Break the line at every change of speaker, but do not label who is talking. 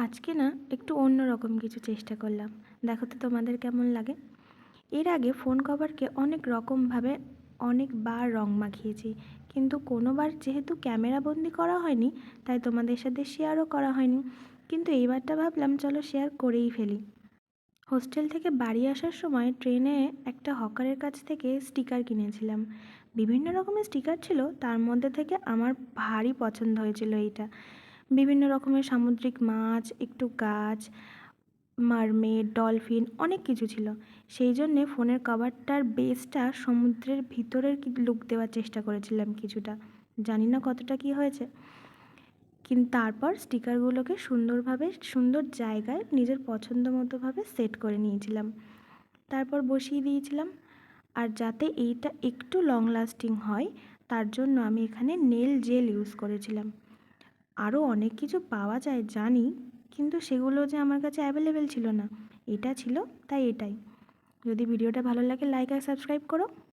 আজকে না একটু অন্য রকম কিছু চেষ্টা করলাম। দেখো তো তোমাদের কেমন লাগে। এর আগে ফোন কভারকে অনেক রকমভাবে অনেকবার রং মাখিয়েছি, কিন্তু কোনোবার যেহেতু ক্যামেরা বন্দি করা হয়নি, তাই তোমাদের সাথে শেয়ারও করা হয়নি। কিন্তু এইবারটা ভাবলাম চলো শেয়ার করেই ফেলি। হোস্টেল থেকে বাড়ি আসার সময় ট্রেনে একটা হকারের কাছ থেকে স্টিকার কিনেছিলাম। বিভিন্ন রকমের স্টিকার ছিল, তার মধ্যে থেকে আমার ভারী পছন্দ হয়েছিল এইটা। বিভিন্ন রকমের সামুদ্রিক মাছ, একটু গাছ, মারমেড, ডলফিন অনেক কিছু ছিল। সেই জন্যে ফোনের কভারটার বেসটা সমুদ্রের ভিতরের লুক দেওয়ার চেষ্টা করেছিলাম কিছুটা। জানি না কতটা কী হয়েছে, কিন্তু তারপর স্টিকারগুলোকে সুন্দরভাবে সুন্দর জায়গায় নিজের পছন্দ মতোভাবে সেট করে নিয়েছিলাম। তারপর বসিয়ে দিয়েছিলাম। আর যাতে এইটা একটু লং লাস্টিং হয়, তার জন্য আমি এখানে নেল জেল ইউজ করেছিলাম। আরও অনেক কিছু পাওয়া যায় জানি, কিন্তু সেগুলো যে আমার কাছে অ্যাভেলেবেল ছিল না। এটা ছিল, তাই এটাই। যদি ভিডিওটা ভালো লাগে লাইক আর সাবস্ক্রাইব করো।